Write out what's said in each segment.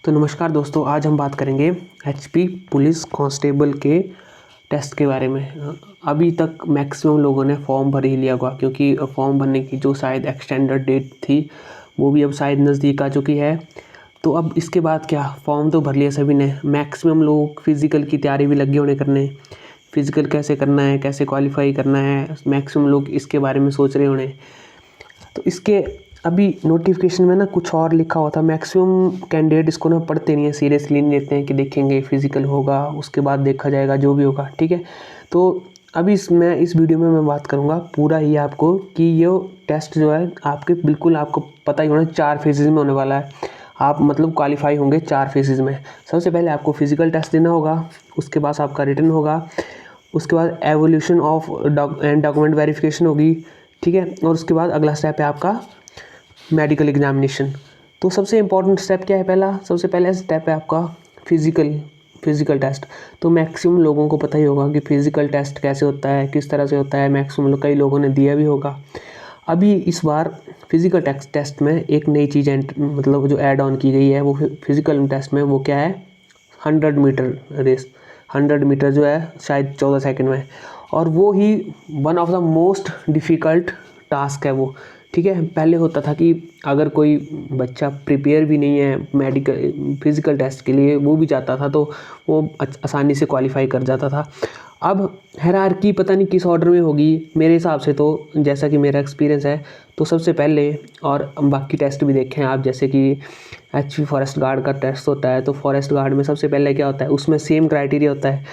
तो नमस्कार दोस्तों, आज हम बात करेंगे एचपी पुलिस कांस्टेबल के टेस्ट के बारे में। अभी तक मैक्सिमम लोगों ने फॉर्म भर ही लिया होगा, क्योंकि फॉर्म भरने की जो शायद एक्सटेंडेड डेट थी वो भी अब शायद नज़दीक आ चुकी है। तो अब इसके बाद क्या, फॉर्म तो भर लिया सभी ने। मैक्सिमम लोग फिज़िकल की तैयारी भी लगे होने करने। फ़िज़िकल कैसे करना है, कैसे क्वालिफाई करना है, मैक्सिमम लोग इसके बारे में सोच रहे होने। तो इसके अभी नोटिफिकेशन में ना कुछ और लिखा हुआ था। मैक्सिमम कैंडिडेट इसको ना पढ़ते नहीं है, सीरियसली नहीं लेते हैं कि देखेंगे फिज़िकल होगा उसके बाद देखा जाएगा जो भी होगा, ठीक है। तो अभी इस वीडियो में मैं बात करूँगा पूरा ही आपको कि ये टेस्ट जो है आपके बिल्कुल आपको पता ही होना 4 फेजेज़ में होने वाला है। आप मतलब क्वालिफाई होंगे 4 फेजेज़ में। सबसे पहले आपको फिज़िकल टेस्ट देना होगा, उसके बाद आपका रिटन होगा, उसके बाद एवोल्यूशन ऑफ डॉक्यूमेंट वेरिफिकेशन होगी, ठीक है। और उसके बाद अगला स्टेप है आपका मेडिकल एग्जामिनेशन। तो सबसे इम्पॉर्टेंट स्टेप क्या है, सबसे पहला स्टेप है आपका फिज़िकल टेस्ट। तो मैक्सिमम लोगों को पता ही होगा कि फ़िज़िकल टेस्ट कैसे होता है, किस तरह से होता है। मैक्सिमम कई लोगों ने दिया भी होगा। अभी इस बार फिज़िकल टेस्ट में एक नई चीज़ मतलब जो ऐड ऑन की गई है वो फिज़िकल टेस्ट में वो क्या है, 100 मीटर रेस। 100 मीटर जो है शायद 14 सेकंड में, और वो ही one of the most difficult task है वो, ठीक है। पहले होता था कि अगर कोई बच्चा प्रिपेयर भी नहीं है फिज़िकल टेस्ट के लिए, वो भी जाता था तो वो आसानी से क्वालिफाई कर जाता था। अब हायरार्की पता नहीं किस ऑर्डर में होगी, मेरे हिसाब से तो जैसा कि मेरा एक्सपीरियंस है तो सबसे पहले, और बाकी टेस्ट भी देखें आप, जैसे कि एचपी फॉरेस्ट गार्ड का टेस्ट होता है तो फॉरेस्ट गार्ड में सबसे पहले क्या होता है, उसमें सेम क्राइटेरिया होता है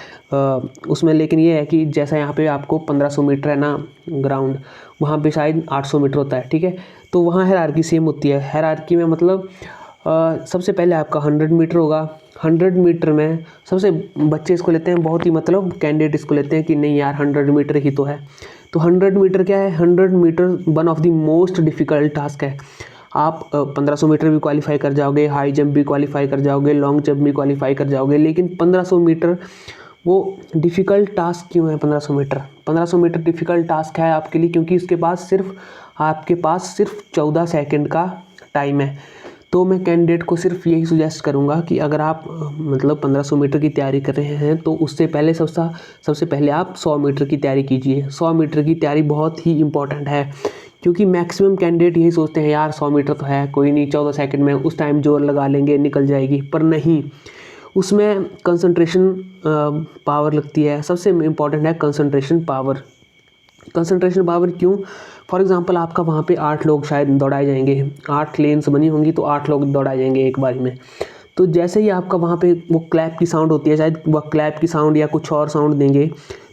उसमें। लेकिन ये है कि जैसा यहाँ पे आपको 1500 मीटर है ना ग्राउंड, वहाँ पे शायद 800 मीटर होता है, ठीक है। तो वहाँ हायरार्की सेम होती है। हायरार्की में मतलब सबसे पहले आपका 100 मीटर होगा। 100 मीटर में सबसे बच्चे इसको लेते हैं बहुत ही, मतलब कैंडिडेट इसको लेते हैं कि नहीं यार 100 मीटर ही तो है। तो 100 मीटर क्या है, 100 metre one of the most difficult task है। आप 1500 मीटर भी क्वालिफाई कर जाओगे, हाई जंप भी क्वालिफाई कर जाओगे, लॉन्ग जंप भी क्वालिफाई कर जाओगे, लेकिन 1500 मीटर वो डिफ़िकल्ट टास्क क्यों है। 1500 मीटर डिफ़िकल्ट टास्क है आपके लिए क्योंकि आपके पास सिर्फ 14 सेकंड का टाइम है। तो मैं कैंडिडेट को सिर्फ यही सुजेस्ट करूंगा कि अगर आप मतलब 1500 मीटर की तैयारी कर रहे हैं तो उससे पहले सबसे पहले आप 100 मीटर की तैयारी कीजिए। 100 मीटर की तैयारी बहुत ही इंपॉर्टेंट है, क्योंकि मैक्सिमम कैंडिडेट यही सोचते हैं यार 100 मीटर तो है, कोई नहीं 14 सेकंड में उस टाइम जोर लगा लेंगे निकल जाएगी, पर नहीं, उसमें कंसंट्रेशन पावर लगती है। सबसे इम्पॉर्टेंट है कंसंट्रेशन पावर। कंसंट्रेशन पावर क्यों, फॉर एग्जांपल आपका वहाँ पे 8 लोग शायद दौड़ाए जाएंगे, 8 लेन्स बनी होंगी तो 8 लोग दौड़ाए जाएंगे एक बारी में। तो जैसे ही आपका वहाँ पे वो क्लैप की साउंड होती है, शायद वह क्लैप की साउंड या कुछ और साउंड देंगे,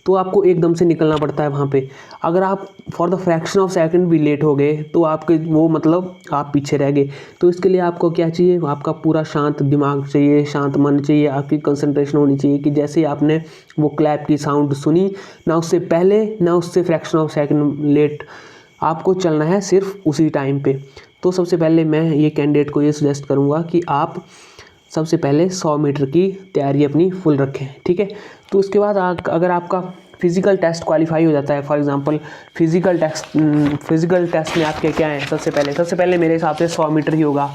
तो आपको एकदम से निकलना पड़ता है वहाँ पे। अगर आप for the fraction of second भी लेट हो गए तो आपके वो मतलब आप पीछे रह गए। तो इसके लिए आपको क्या चाहिए, आपका पूरा शांत दिमाग चाहिए, शांत मन चाहिए, आपकी कंसंट्रेशन होनी चाहिए कि जैसे ही आपने वो क्लैप की साउंड सुनी, ना उससे पहले ना उससे फ्रैक्शन ऑफ सेकंड लेट, आपको चलना है सिर्फ उसी टाइम पे। तो सबसे पहले मैं ये कैंडिडेट को ये सजेस्ट करूँगा कि आप सबसे पहले 100 मीटर की तैयारी अपनी फुल रखें, ठीक है। तो उसके बाद अगर आपका फिज़िकल टेस्ट क्वालिफाई हो जाता है, फॉर एग्जांपल फिज़िकल टेस्ट में आपके क्या है, सबसे पहले मेरे हिसाब से 100 मीटर ही होगा।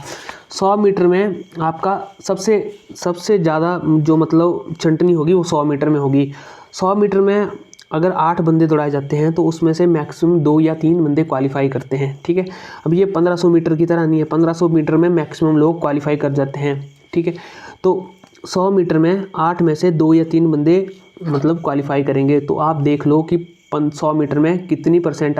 100 मीटर में आपका सबसे ज़्यादा जो मतलब छंटनी होगी वो 100 मीटर में होगी। 100 मीटर में अगर 8 बंदे दौड़ाए जाते हैं तो उसमें से मैक्सिमम 2 या 3 बंदे क्वालिफाई करते हैं, ठीक है। अब ये 1500 मीटर की तरह नहीं है, 1500 मीटर में मैक्सिमम लोग क्वालिफाई कर जाते हैं, ठीक है। तो 100 मीटर में 8 में से 2 या 3 बंदे मतलब क्वालिफाई करेंगे। तो आप देख लो कि 100 मीटर में कितनी परसेंट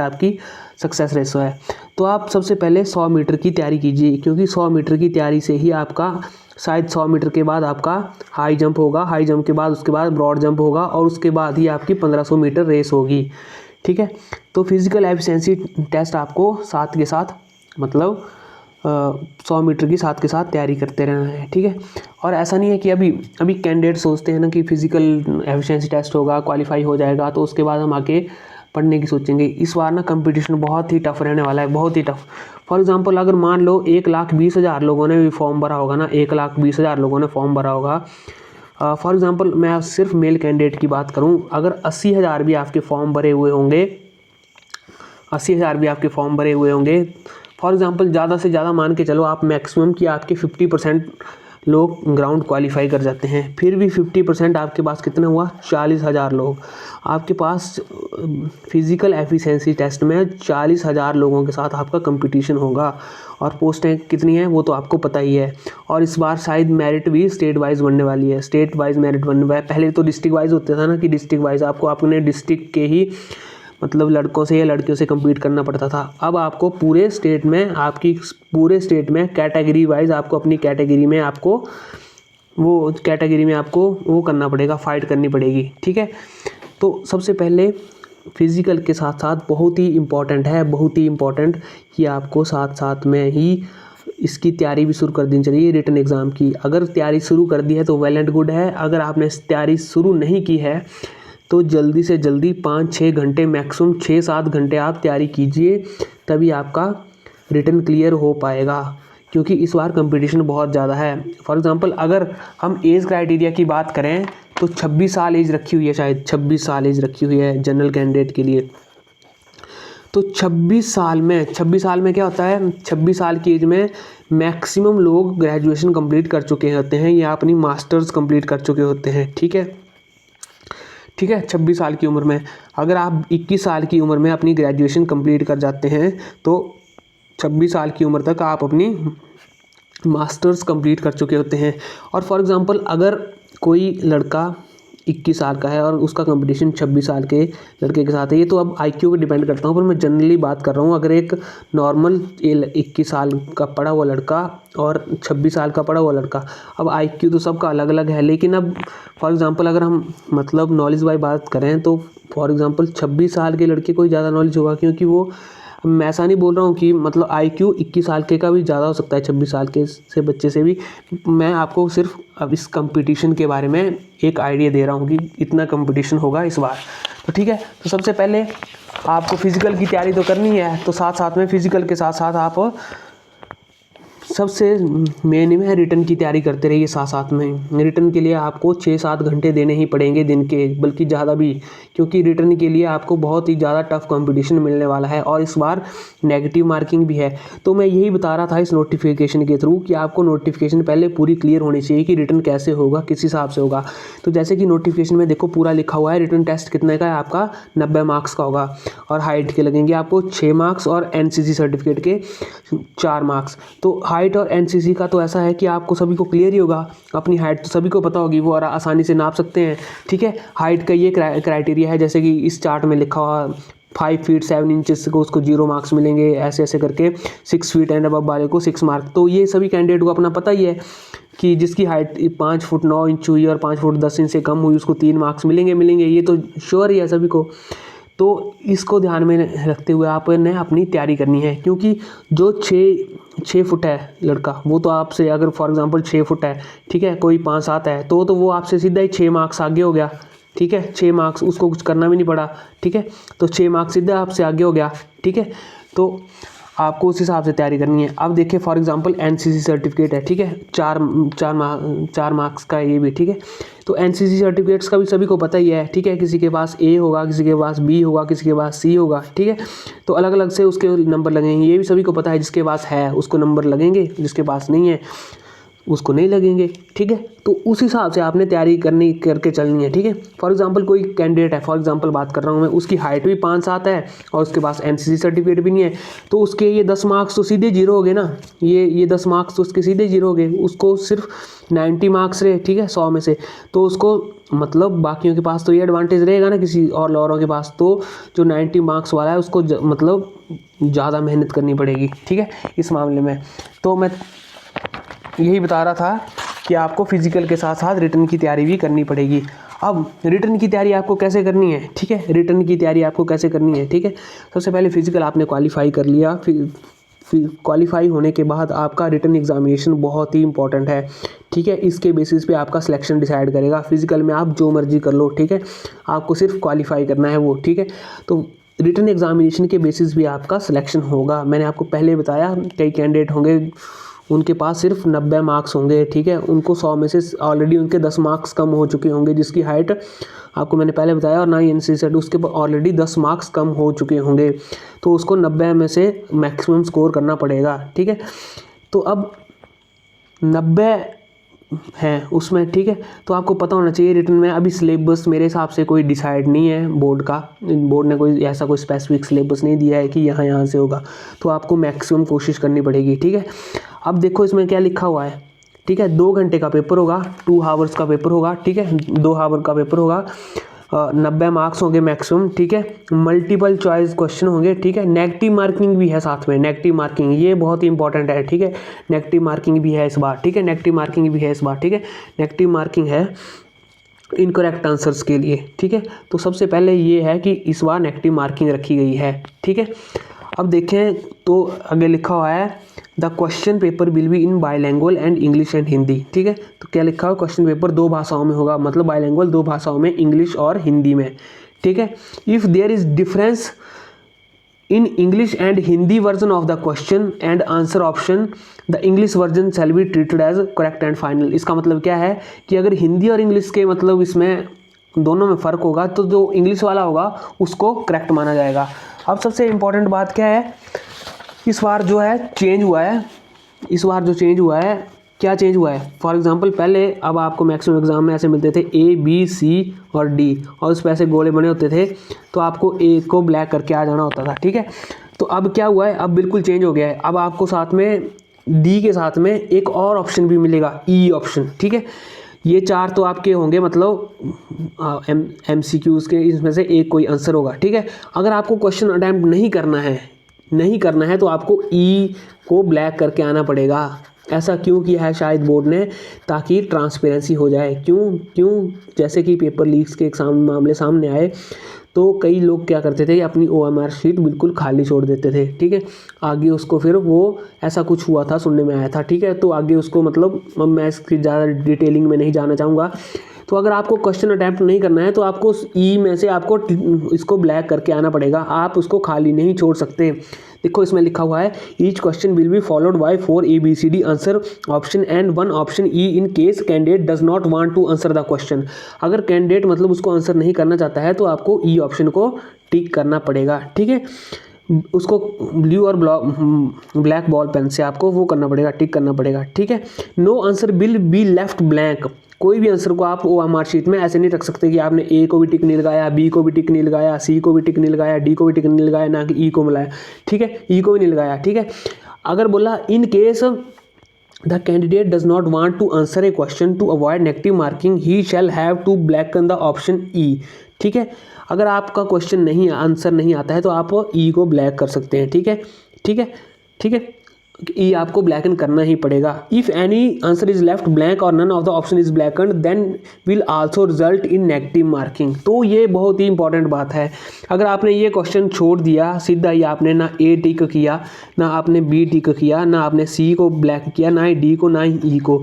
आपकी सक्सेस रेशो है। तो आप सबसे पहले 100 मीटर की तैयारी कीजिए, क्योंकि 100 मीटर की तैयारी से ही आपका शायद 100 मीटर के बाद आपका हाई जंप होगा, हाई जंप के बाद उसके बाद ब्रॉड जंप होगा, और उसके बाद ही आपकी 1500 मीटर रेस होगी, ठीक है। तो फिज़िकल एफिशिएंसी टेस्ट आपको साथ के साथ मतलब 100 मीटर की साथ के साथ तैयारी करते रहना है, ठीक है। और ऐसा नहीं है कि अभी कैंडिडेट सोचते हैं ना कि फिज़िकल एफिशिएंसी टेस्ट होगा, क्वालिफाई हो जाएगा तो उसके बाद हम आके पढ़ने की सोचेंगे। इस बार ना कंपटीशन बहुत ही टफ रहने वाला है, बहुत ही टफ। फॉर एग्जांपल अगर मान लो 1,20,000 लोगों ने भी फॉर्म भरा होगा ना, 1,20,000 लोगों ने फॉर्म भरा होगा। फॉर एग्जांपल मैं सिर्फ मेल कैंडिडेट की बात करूं, अगर 80,000 भी आपके फॉर्म भरे हुए होंगे, फॉर एग्जांपल ज़्यादा से ज़्यादा मान के चलो आप मैक्सिमम कि आपके 50% लोग ग्राउंड क्वालिफाई कर जाते हैं, फिर भी 50% आपके पास कितना हुआ, 40,000 लोग आपके पास फिज़िकल एफिशिएंसी टेस्ट में 40,000 लोगों के साथ आपका कंपटीशन होगा। और पोस्टें कितनी हैं वो तो आपको पता ही है। और इस बार शायद मेरिट भी स्टेट वाइज बनने वाली है, स्टेट वाइज मेरिट बनने वाला है। पहले तो डिस्ट्रिक्ट वाइज होता था ना कि डिस्ट्रिक्ट वाइज आपको अपने डिस्ट्रिक्ट के ही मतलब लड़कों से या लड़कियों से कम्पीट करना पड़ता था। अब आपको पूरे स्टेट में कैटेगरी वाइज आपको अपनी कैटेगरी में आपको वो करना पड़ेगा, फाइट करनी पड़ेगी, ठीक है। तो सबसे पहले फिज़िकल के साथ साथ बहुत ही इम्पॉर्टेंट कि आपको साथ साथ में ही इसकी तैयारी भी शुरू कर देनी चाहिए रिटन एग्ज़ाम की। अगर तैयारी शुरू कर दी है तो वेल एंड गुड है, अगर आपने तैयारी शुरू नहीं की है तो जल्दी से जल्दी 5-6 घंटे मैक्सिमम 6-7 घंटे आप तैयारी कीजिए, तभी आपका रिटन क्लियर हो पाएगा, क्योंकि इस बार कंपटीशन बहुत ज़्यादा है। फॉर एग्जांपल अगर हम एज क्राइटेरिया की बात करें तो 26 साल एज रखी हुई है, शायद 26 साल एज रखी हुई है जनरल कैंडिडेट के लिए। तो 26 साल में क्या होता है, 26 साल की एज में मैक्सिमम लोग ग्रेजुएशन कंप्लीट कर चुके होते हैं या अपनी मास्टर्स कंप्लीट कर चुके होते हैं, ठीक है। 26 साल की उम्र में अगर आप 21 साल की उम्र में अपनी ग्रेजुएशन कंप्लीट कर जाते हैं तो 26 साल की उम्र तक आप अपनी मास्टर्स कंप्लीट कर चुके होते हैं। और फॉर एग्जांपल अगर कोई लड़का 21 साल का है और उसका कंपटीशन 26 साल के लड़के के साथ है, ये तो अब आईक्यू पे डिपेंड करता हूँ, पर मैं जनरली बात कर रहा हूँ। अगर एक नॉर्मल 21 साल का पढ़ा हुआ लड़का और 26 साल का पढ़ा हुआ लड़का, अब आईक्यू तो सबका अलग अलग है, लेकिन अब फॉर एग्जांपल अगर हम मतलब नॉलेज वाइज बात करें तो फॉर एग्जांपल 26 साल के लड़के को ही ज़्यादा नॉलेज होगा, क्योंकि वो, मैं ऐसा नहीं बोल रहा हूँ कि मतलब आईक्यू 21 साल के का भी ज़्यादा हो सकता है 26 साल के से बच्चे से भी। मैं आपको सिर्फ अब इस कंपटीशन के बारे में एक आइडिया दे रहा हूँ कि इतना कंपटीशन होगा इस बार, तो ठीक है। तो सबसे पहले आपको फिज़िकल की तैयारी तो करनी है, तो साथ साथ में फिज़िकल के साथ साथ आप सबसे मेन में रिटन की तैयारी करते रहिए। साथ साथ में रिटन के लिए आपको 6-7 घंटे देने ही पड़ेंगे दिन के, बल्कि ज़्यादा भी, क्योंकि रिटन के लिए आपको बहुत ही ज़्यादा टफ कंपटीशन मिलने वाला है और इस बार नेगेटिव मार्किंग भी है। तो मैं यही बता रहा था इस नोटिफिकेशन के थ्रू कि आपको नोटिफिकेशन पहले पूरी क्लियर होनी चाहिए कि रिटन कैसे होगा, किस हिसाब से होगा। तो जैसे कि नोटिफिकेशन में देखो पूरा लिखा हुआ है, रिटन टेस्ट कितने का है आपका, 90 मार्क्स का होगा और हाइट के लगेंगे आपको 6 मार्क्स और एनसीसी सर्टिफिकेट के 4 मार्क्स। तो हाइट और एनसीसी का तो ऐसा है कि आपको सभी को क्लियर ही होगा, अपनी हाइट तो सभी को पता होगी, वो आसानी से नाप सकते हैं, ठीक है। हाइट का ये क्राइटेरिया है, जैसे कि इस चार्ट में लिखा हुआ 5 फीट 7 इंचेस को उसको 0 मार्क्स मिलेंगे, ऐसे ऐसे करके 6 फीट एंड अबव वाले को 6 मार्क्स। तो ये सभी कैंडिडेट को अपना पता ही है कि जिसकी हाइट 5 फुट 9 इंच हुई और 5 फुट 10 इंच से कम हुई उसको 3 मार्क्स मिलेंगे, ये तो श्योर ही है सभी को। तो इसको ध्यान में रखते हुए आपने अपनी तैयारी करनी है, क्योंकि जो 6 फुट है लड़का, वो तो आपसे अगर फॉर एग्जांपल 6 फुट है, ठीक है, कोई 5-7 है तो वो आपसे सीधा ही 6 मार्क्स आगे हो गया, ठीक है। 6 मार्क्स, उसको कुछ करना भी नहीं पड़ा, ठीक है। तो 6 मार्क्स सीधा आपसे आगे हो गया, ठीक है। तो आपको उस हिसाब से तैयारी करनी है। अब देखिए फॉर एग्जांपल एनसीसी सर्टिफिकेट है, ठीक है, 4 मार्क्स का ये भी, ठीक है। तो एनसीसी सर्टिफिकेट्स का भी सभी को पता ही है, ठीक है। किसी के पास ए होगा, किसी के पास बी होगा, किसी के पास सी होगा, ठीक है। तो अलग अलग से उसके नंबर लगेंगे, ये भी सभी को पता है। जिसके पास है उसको नंबर लगेंगे, जिसके पास नहीं है उसको नहीं लगेंगे, ठीक है। तो उस हिसाब से आपने तैयारी करके चलनी है, ठीक है। फॉर एग्जांपल कोई कैंडिडेट है, फॉर एग्जांपल बात कर रहा हूँ मैं, उसकी हाइट भी 5-7 है और उसके पास एनसीसी सर्टिफिकेट भी नहीं है, तो उसके ये 10 मार्क्स तो सीधे जीरो हो गए ना, ये 10 मार्क्स तो उसके सीधे जीरो हो गए। उसको सिर्फ 90 मार्क्स रहे, ठीक है, 100 में से, तो उसको मतलब बाकियों के पास तो ये एडवांटेज रहेगा ना किसी और लॉरों के पास, तो जो 90 मार्क्स वाला है उसको मतलब ज़्यादा मेहनत करनी पड़ेगी, ठीक है, इस मामले में। तो मैं यही बता रहा था कि आपको फिजिकल के साथ साथ रिटन की तैयारी भी करनी पड़ेगी। अब रिटन की तैयारी आपको कैसे करनी है, ठीक है, रिटन की तैयारी आपको कैसे करनी है, ठीक है। सबसे पहले फिजिकल आपने क्वालिफाई कर लिया, फिर क्वालिफाई होने के बाद आपका रिटन एग्जामिनेशन बहुत ही इंपॉर्टेंट है, ठीक है। इसके बेसिस पे आपका सिलेक्शन डिसाइड करेगा। फिजिकल में आप जो मर्जी कर लो, ठीक है, आपको सिर्फ क्वालिफाई करना है वो, ठीक है। तो रिटन एग्जामिनेशन के बेसिस भी आपका सिलेक्शन होगा। मैंने आपको पहले बताया कई कैंडिडेट होंगे उनके पास सिर्फ 90 मार्क्स होंगे, ठीक है। उनको 100 में से ऑलरेडी उनके 10 मार्क्स कम हो चुके होंगे, जिसकी हाइट आपको मैंने पहले बताया, और 9 NC सेट उसके ऑलरेडी 10 मार्क्स कम हो चुके होंगे, तो उसको 90 में से मैक्सिमम स्कोर करना पड़ेगा, ठीक है। तो अब 90 है उसमें, ठीक है। तो आपको पता होना चाहिए रिटर्न में। अभी सिलेबस मेरे हिसाब से कोई डिसाइड नहीं है बोर्ड का, बोर्ड ने कोई ऐसा कोई स्पेसिफिक सिलेबस नहीं दिया है कि यहाँ से होगा, तो आपको मैक्सिमम कोशिश करनी पड़ेगी, ठीक है। अब देखो इसमें क्या लिखा हुआ है, ठीक है। 2 घंटे का पेपर होगा, 2 आवर्स का पेपर होगा, ठीक है। 2 आवर का पेपर होगा, 90 मार्क्स होंगे मैक्सिमम, ठीक है। मल्टीपल चॉइस क्वेश्चन होंगे, ठीक है। नेगेटिव मार्किंग भी है साथ में, नेगेटिव मार्किंग ये बहुत ही इंपॉर्टेंट है, ठीक है। नेगेटिव मार्किंग भी है इस बार, ठीक है। नेगेटिव मार्किंग भी है इस बार, ठीक है। नेगेटिव मार्किंग है इनकरेक्ट आंसर्स के लिए, ठीक है। तो सबसे पहले ये है कि इस बार नेगेटिव मार्किंग रखी गई है, ठीक है। अब देखें तो आगे लिखा हुआ है the question paper will be in bilingual and English and Hindi, ठीक है। तो क्या लिखा हुआ, क्वेश्चन पेपर 2 भाषाओं में होगा, मतलब बाइलैंग्वेज 2 भाषाओं में, इंग्लिश और हिंदी में, ठीक है। If there is difference in English and Hindi version of the question and answer option, the English version shall be treated as correct and final. इसका मतलब क्या है कि अगर हिंदी और इंग्लिश के मतलब इसमें दोनों में फ़र्क होगा, तो जो इंग्लिश वाला होगा उसको करेक्ट माना जाएगा। अब सबसे इम्पॉर्टेंट बात क्या है, इस बार जो है चेंज हुआ है, इस बार जो चेंज हुआ है, क्या चेंज हुआ है। फॉर एग्जांपल पहले अब आपको मैक्सिमम एग्जाम में ऐसे मिलते थे A B C और D, और उस पर ऐसे गोले बने होते थे, तो आपको A को ब्लैक करके आ जाना होता था, ठीक है। तो अब क्या हुआ है, अब बिल्कुल चेंज हो गया है। अब आपको साथ में D के साथ में एक और ऑप्शन भी मिलेगा, E ऑप्शन, ठीक है। ये 4 तो आपके होंगे, मतलब MCQs के इसमें से एक कोई आंसर होगा, ठीक है। अगर आपको क्वेश्चन अटैम्प्ट नहीं करना है तो आपको E को ब्लैक करके आना पड़ेगा। ऐसा क्यों किया है शायद बोर्ड ने, ताकि ट्रांसपेरेंसी हो जाए। क्यों जैसे कि पेपर लीक्स के एग्जाम मामले सामने आए, तो कई लोग क्या करते थे कि अपनी OMR शीट बिल्कुल खाली छोड़ देते थे, ठीक है। आगे उसको फिर वो ऐसा कुछ हुआ था, सुनने में आया था, ठीक है। तो आगे उसको मतलब मैं इसकी ज़्यादा डिटेलिंग में नहीं जाना चाहूँगा। तो अगर आपको क्वेश्चन अटैम्प्ट नहीं करना है तो आपको E में से आपको इसको ब्लैक करके आना पड़ेगा, आप उसको खाली नहीं छोड़ सकते। देखो इसमें लिखा हुआ है each question will be followed by 4 ABCD answer option and 1 option E in case candidate does not want to answer the question. अगर कैंडिडेट मतलब उसको आंसर नहीं करना चाहता है तो आपको E ऑप्शन को टिक करना पड़ेगा, ठीक है। उसको ब्लू और ब्लैक बॉल पेन से आपको वो करना पड़ेगा, टिक करना पड़ेगा, ठीक है। No answer will be left blank. कोई भी आंसर को आप OMR शीट में ऐसे नहीं रख सकते कि आपने A को भी टिक नहीं लगाया, B को भी टिक नहीं लगाया, C को भी टिक नहीं लगाया, D को भी टिक नहीं लगाया, ना कि E को मिलाया, ठीक है। E को भी नहीं लगाया, ठीक है। अगर बोला in case the candidate does not want to answer a question to avoid negative marking he shall have to blacken the option E, ठीक है। अगर आपका क्वेश्चन नहीं आंसर नहीं आता है तो आप E को ब्लैक कर सकते हैं, ठीक है, ठीक है, ठीक है। E आपको ब्लैकन करना ही पड़ेगा। If any answer is left blank और none of the option is blacken then will also result in negative marking. तो ये बहुत ही इंपॉर्टेंट बात है। अगर आपने ये क्वेश्चन छोड़ दिया सीधा ही, आपने ना A टिक किया, ना आपने B टिक किया, ना आपने C को ब्लैक किया, ना ही D को, ना ही E को,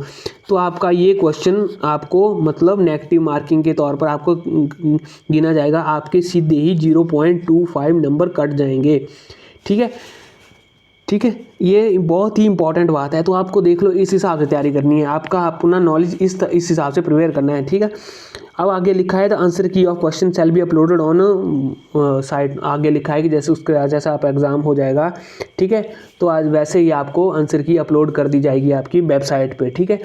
तो आपका ये क्वेश्चन आपको मतलब नेगेटिव मार्किंग के तौर पर आपको गिना जाएगा। आपके सीधे ही 0.25 नंबर कट जाएंगे, ठीक है, ठीक है। ये बहुत ही इंपॉर्टेंट बात है। तो आपको देख लो इस हिसाब से तैयारी करनी है, आपका अपना नॉलेज इस हिसाब से प्रिपेयर करना है, ठीक है। अब आगे लिखा है द आंसर की of question shall be uploaded on site. आगे लिखा है कि जैसे आप एग्ज़ाम हो जाएगा, ठीक है, तो आज वैसे ही आपको आंसर की अपलोड कर दी जाएगी आपकी वेबसाइट पे, ठीक है।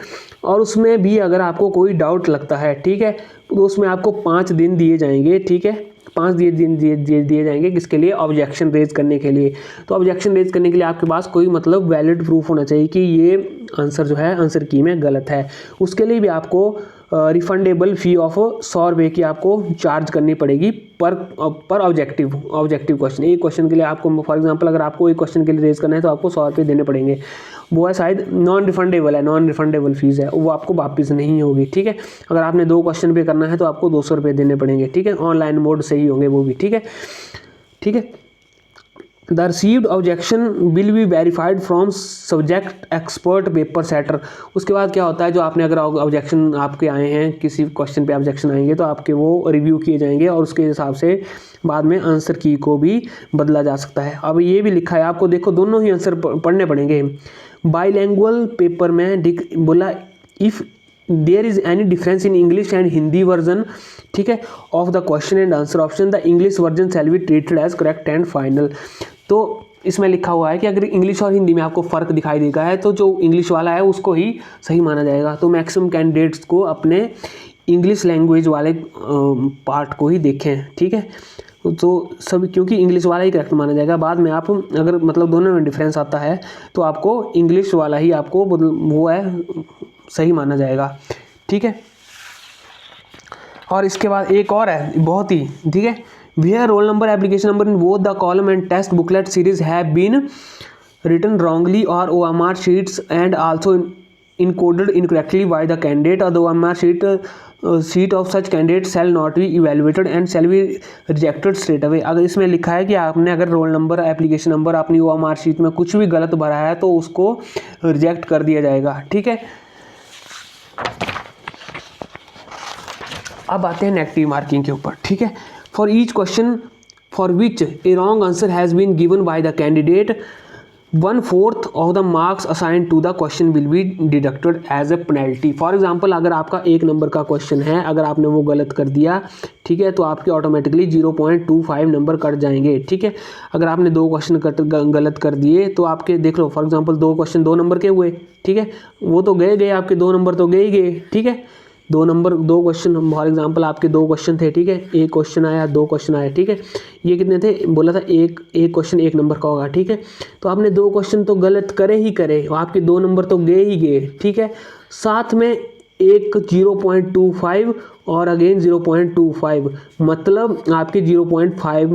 और उसमें भी अगर आपको कोई डाउट लगता है, ठीक है, तो उसमें आपको 5 दिन दिए जाएंगे, ठीक है। 5 दिन दिए जाएंगे किसके लिए, ऑब्जेक्शन रेज करने के लिए। तो ऑब्जेक्शन रेज करने के लिए आपके पास कोई मतलब वैलिड प्रूफ होना चाहिए कि ये आंसर जो है आंसर की में गलत है। उसके लिए भी आपको रिफंडेबल फ़ी ऑफ 100 रुपये की आपको चार्ज करनी पड़ेगी पर ऑब्जेक्टिव क्वेश्चन। एक क्वेश्चन के लिए आपको फॉर एग्जांपल अगर आपको एक क्वेश्चन के लिए रेज करना है तो आपको 100 रुपये देने पड़ेंगे। वो है शायद नॉन रिफंडेबल फीस है, वो आपको वापस नहीं होगी, ठीक है। अगर आपने 2 क्वेश्चन पे करना है तो आपको 200 रुपये देने पड़ेंगे, ठीक है। ऑनलाइन मोड से ही होंगे वो भी, ठीक है, ठीक है। The received objection will be verified from subject expert paper setter. उसके बाद क्या होता है, जो आपने अगर ऑब्जेक्शन आपके आए हैं, किसी क्वेश्चन पे ऑब्जेक्शन आएंगे तो आपके वो रिव्यू किए जाएंगे और उसके हिसाब से बाद में आंसर की को भी बदला जा सकता है। अब ये भी लिखा है आपको, देखो दोनों ही आंसर पढ़ने पड़ेंगे। बाईलैंग्वेज पेपर में बोला if there is any difference in English and Hindi version, ठीक है, of the question and answer option, the English version shall be treated as correct and final. तो इसमें लिखा हुआ है कि अगर इंग्लिश और हिंदी में आपको फ़र्क दिखाई देगा है तो जो इंग्लिश वाला है उसको ही सही माना जाएगा। तो मैक्सिमम कैंडिडेट्स को अपने इंग्लिश लैंग्वेज वाले पार्ट को ही देखें, ठीक है। तो सब क्योंकि इंग्लिश वाला ही करेक्ट माना जाएगा। बाद में आप अगर मतलब दोनों में डिफरेंस आता है तो आपको इंग्लिश वाला ही आपको वो है सही माना जाएगा, ठीक है। और इसके बाद एक और है बहुत ही, ठीक है, where roll number application number in both the column and test booklet series have been written wrongly or OMR sheets and also encoded incorrectly by the candidate, or the OMR sheet of such candidate shall not be evaluated and shall be rejected straight away। अगर इसमें लिखा है कि आपने अगर role number application number अपनी OMR sheet में कुछ भी गलत भरा है तो उसको रिजेक्ट कर दिया जाएगा, ठीक है। अब आते हैं नेगेटिव मार्किंग के ऊपर, ठीक है। For each question for which a wrong answer has been given by the candidate 1/4 of the marks assign to the question will be deducted as a penalty. For example अगर आपका 1 number का question है, अगर आपने वो गलत कर दिया, ठीक है, तो आपके ऑटोमेटिकली 0.25 नंबर कट जाएंगे, ठीक है। अगर आपने 2 क्वेश्चन गलत कर दिए तो आपके देख लो, फॉर एग्जाम्पल 2 क्वेश्चन 2 नंबर के हुए, ठीक है, वो तो गए आपके 2 नंबर तो गए ही गए, ठीक है। 2 क्वेश्चन फॉर एग्जांपल आपके 2 क्वेश्चन थे, ठीक है, 1 क्वेश्चन आया 2 क्वेश्चन आए, ठीक है। ये कितने थे, बोला था एक क्वेश्चन 1 नंबर का होगा, ठीक है। तो आपने 2 क्वेश्चन तो गलत करे ही करे, आपके 2 नंबर तो गए ही गए, ठीक है। साथ में एक 0.25 और अगेन 0.25, मतलब आपके 0.5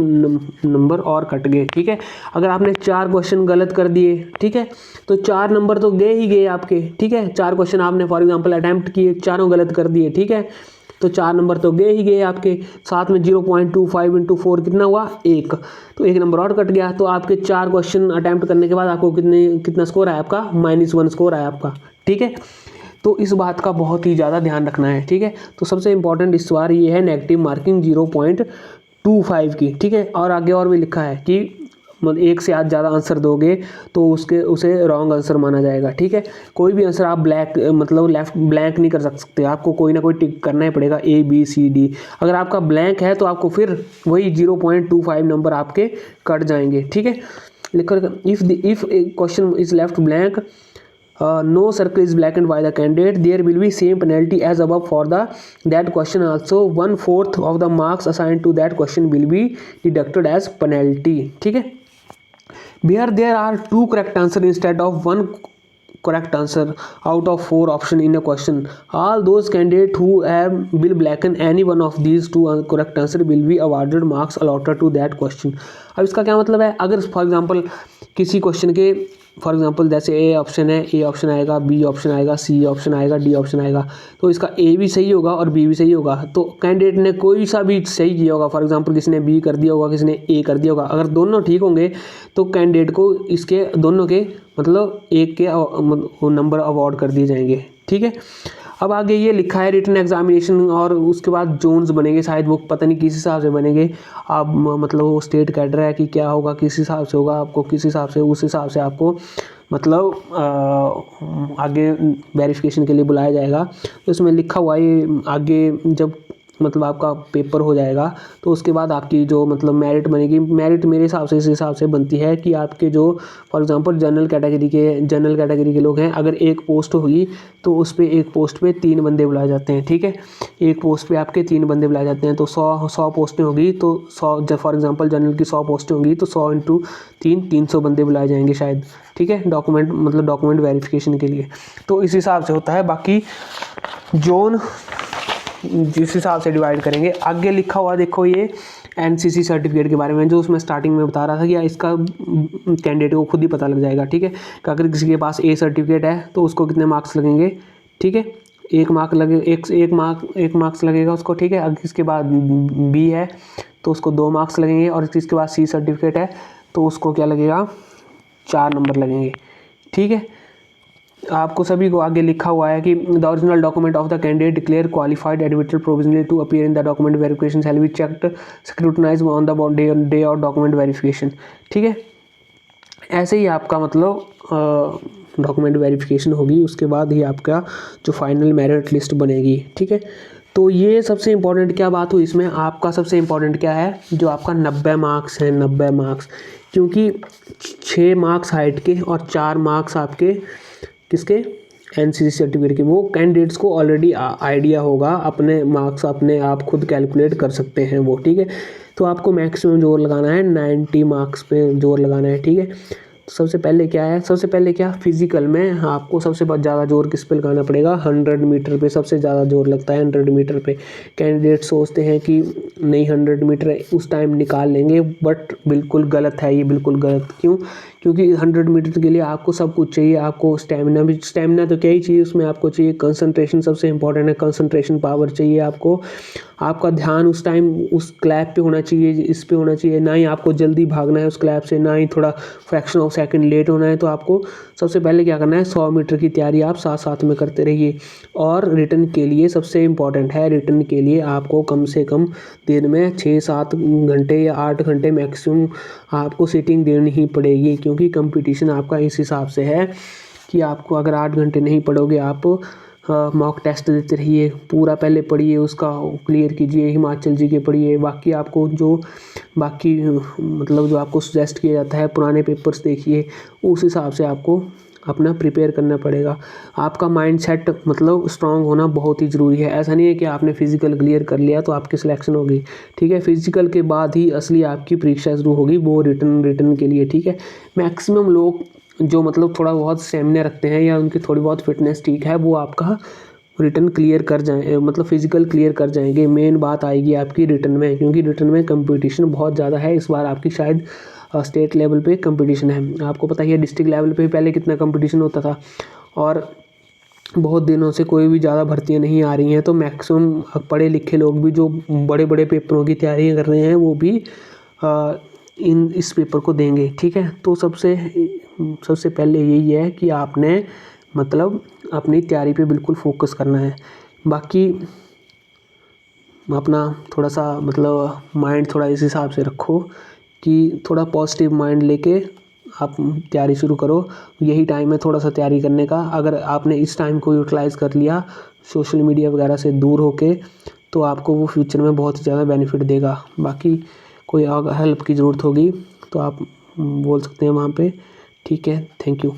नंबर और कट गए, ठीक है। अगर आपने 4 क्वेश्चन गलत कर दिए, ठीक है, तो 4 नंबर तो गए ही गए आपके, ठीक है। 4 क्वेश्चन आपने फॉर एग्जांपल अटैम्प्ट किए, चारों गलत कर दिए, ठीक है, तो 4 नंबर तो गए ही गए आपके। साथ में 0.25 × 4 कितना हुआ 1, तो 1 नंबर और कट गया। तो आपके 4 क्वेश्चन अटैम्प्ट करने के बाद आपको कितना स्कोर आया आपका, -1 स्कोर आया आपका, ठीक है। तो इस बात का बहुत ही ज़्यादा ध्यान रखना है, ठीक है। तो सबसे इंपॉर्टेंट इस बार ये है नेगेटिव मार्किंग 0.25 की, ठीक है। और आगे और भी लिखा है कि मतलब 1 से ज़्यादा आंसर दोगे तो उसे रॉन्ग आंसर माना जाएगा, ठीक है। कोई भी आंसर आप लेफ्ट ब्लैंक नहीं कर सकते, आपको कोई ना कोई टिक करना ही पड़ेगा, ABCD। अगर आपका ब्लैंक है तो आपको फिर वही 0.25 नंबर आपके कट जाएंगे, ठीक है। लिखकर if question is left blank, no circle is blackened by the candidate, there will be same penalty as above for that question also, 1/4 of the marks assigned to that question will be deducted as penalty, ठीक है। where there are 2 correct answer instead of 1 correct answer out of 4 option in a question, all those candidates who will blacken any one of these 2 correct answer will be awarded marks allotted to that question। अब इसका क्या मतलब है, अगर for example किसी question के for example जैसे A option है, A ऑप्शन आएगा, B ऑप्शन आएगा, C ऑप्शन आएगा, D ऑप्शन आएगा, तो इसका A भी सही होगा और B भी सही होगा। तो कैंडिडेट ने कोई सा भी सही किया होगा, फॉर एग्जांपल किसी ने B कर दिया होगा, किसी ने A कर दिया होगा, अगर दोनों ठीक होंगे तो कैंडिडेट को इसके दोनों के मतलब एक के नंबर अवार्ड कर दिए जाएंगे, ठीक है। अब आगे ये लिखा है रिटन एग्जामिनेशन और उसके बाद जोन्स बनेंगे, शायद वो पता नहीं किस हिसाब से बनेंगे। आप मतलब वो स्टेट कैडर है कि क्या होगा, किस हिसाब से होगा, आपको किस हिसाब से, उस हिसाब से आपको मतलब आगे वेरिफिकेशन के लिए बुलाया जाएगा। तो इसमें लिखा हुआ है आगे जब मतलब आपका पेपर हो जाएगा तो उसके बाद आपकी जो मतलब मेरिट बनेगी, मेरिट मेरे हिसाब से इस हिसाब से बनती है कि आपके जो फॉर एग्जांपल जनरल कैटेगरी के लोग हैं, अगर एक पोस्ट होगी तो उस पर एक पोस्ट पे 3 बंदे बुलाए जाते हैं, ठीक है। एक पोस्ट पे आपके 3 बंदे बुलाए जाते हैं, तो 100 पोस्टें होगी तो 100 जब फॉर एग्जांपल जनरल की 100 पोस्टें होंगी तो 100 × 3 300 बंदे बुलाए जाएंगे शायद, ठीक है, डॉक्यूमेंट वेरिफिकेशन के लिए। तो इस हिसाब से होता है, बाकी जोन जिस हिसाब से डिवाइड करेंगे। आगे लिखा हुआ देखो ये NCC सर्टिफिकेट के बारे में, जो उसमें स्टार्टिंग में बता रहा था कि इसका कैंडिडेट को खुद ही पता लग जाएगा, ठीक है। कि अगर किसी के पास A सर्टिफिकेट है तो उसको कितने मार्क्स लगेंगे, ठीक है, 1 मार्क्स लगेगा उसको, ठीक है। अगर किसके बाद B है तो उसको 2 मार्क्स लगेंगे, और किसके पास C सर्टिफिकेट है तो उसको क्या लगेगा 4 नंबर लगेंगे, ठीक है। आपको सभी को आगे लिखा हुआ है कि the original document of the candidate declare qualified admitted provisionally to appear in the document verification shall be checked scrutinize on the day of document verification, ठीक है। ऐसे ही आपका मतलब डॉक्यूमेंट वेरिफिकेशन होगी, उसके बाद ही आपका जो फाइनल मेरिट लिस्ट बनेगी। ठीक है, तो ये सबसे इम्पोर्टेंट क्या बात हुई इसमें, आपका सबसे इम्पोर्टेंट क्या है, जो आपका 90 मार्क्स हैं, 90 मार्क्स, क्योंकि 6 मार्क्स हाइट के और 4 मार्क्स आपके किसके, एनसीसी सर्टिफिकेट के। वो कैंडिडेट्स को ऑलरेडी आइडिया होगा, अपने मार्क्स अपने आप खुद कैलकुलेट कर सकते हैं वो। ठीक है, तो आपको मैक्सिमम जोर लगाना है 90 मार्क्स पे जोर लगाना है। ठीक है, सबसे पहले क्या है, सबसे पहले क्या, फिजिकल में आपको सबसे ज़्यादा जोर किस पे लगाना पड़ेगा, 100 मीटर पे सबसे ज़्यादा जोर लगता है। 100 मीटर पे कैंडिडेट सोचते हैं कि नहीं 100 मीटर उस टाइम निकाल लेंगे, बट बिल्कुल गलत है ये, बिल्कुल गलत। क्यों, क्योंकि 100 मीटर के लिए आपको सब कुछ चाहिए, आपको स्टेमिना भी, स्टेमिना तो क्या ही चाहिए उसमें, आपको चाहिए कंसंट्रेशन, सबसे इंपॉर्टेंट है कंसंट्रेशन पावर चाहिए आपको। आपका ध्यान उस टाइम उस क्लैप पे होना चाहिए, इस पे होना चाहिए, ना ही आपको जल्दी भागना है उस क्लैप से, ना ही थोड़ा फ्रैक्शन ऑफ सेकंड लेट होना है। तो आपको सबसे पहले क्या करना है, 100 मीटर की तैयारी आप साथ साथ में करते रहिए। और रिटर्न के लिए सबसे इम्पॉर्टेंट है, रिटर्न के लिए आपको कम से कम दिन में 6-7 घंटे या 8 घंटे मैक्सिमम आपको सीटिंग देनी ही पड़ेगी, क्योंकि कंपटीशन आपका इस हिसाब से है कि आपको अगर 8 घंटे नहीं पढ़ोगे आप मॉक टेस्ट देते रहिए, पूरा पहले पढ़िए, उसका क्लियर कीजिए, हिमाचल जी के पढ़िए, बाकी आपको जो बाकी मतलब जो आपको सजेस्ट किया जाता है पुराने पेपर्स देखिए, उस हिसाब से आपको अपना प्रिपेयर करना पड़ेगा। आपका माइंड सेट मतलब स्ट्रांग होना बहुत ही ज़रूरी है। ऐसा नहीं है कि आपने फिजिकल क्लियर कर लिया तो आपकी सिलेक्शन होगी। ठीक है, फिजिकल के बाद ही असली आपकी परीक्षा शुरू होगी, वो रिटर्न के लिए। ठीक है, मैक्सिमम लोग जो मतलब थोड़ा बहुत स्टेमिना रखते हैं या उनकी थोड़ी बहुत फिटनेस ठीक है, वो आपका रिटर्न क्लियर कर जाए, मतलब फिजिकल क्लियर कर जाएंगे। मेन बात आएगी आपकी रिटर्न में, क्योंकि रिटर्न में कंपटीशन बहुत ज़्यादा है। इस बार आपकी शायद स्टेट लेवल पे कंपटीशन है, आपको पता ही है डिस्ट्रिक्ट लेवल पे पहले कितना कंपटीशन होता था, और बहुत दिनों से कोई भी ज़्यादा भर्तियाँ नहीं आ रही हैं। तो मैक्सिमम पढ़े लिखे लोग भी जो बड़े बड़े पेपरों की तैयारी कर रहे हैं वो भी इस पेपर को देंगे। ठीक है, तो सबसे पहले यही है कि आपने मतलब अपनी तैयारी पे बिल्कुल फोकस करना है। बाकी अपना थोड़ा सा मतलब माइंड थोड़ा इस हिसाब से रखो कि थोड़ा पॉजिटिव माइंड लेके आप तैयारी शुरू करो। यही टाइम है थोड़ा सा तैयारी करने का। अगर आपने इस टाइम को यूटिलाइज़ कर लिया सोशल मीडिया वगैरह से दूर होके, तो आपको वो फ्यूचर में बहुत ही ज़्यादा बेनिफिट देगा। बाकी कोई अगर हेल्प की ज़रूरत होगी तो आप बोल सकते हैं वहाँ पे। ठीक है, थैंक यू।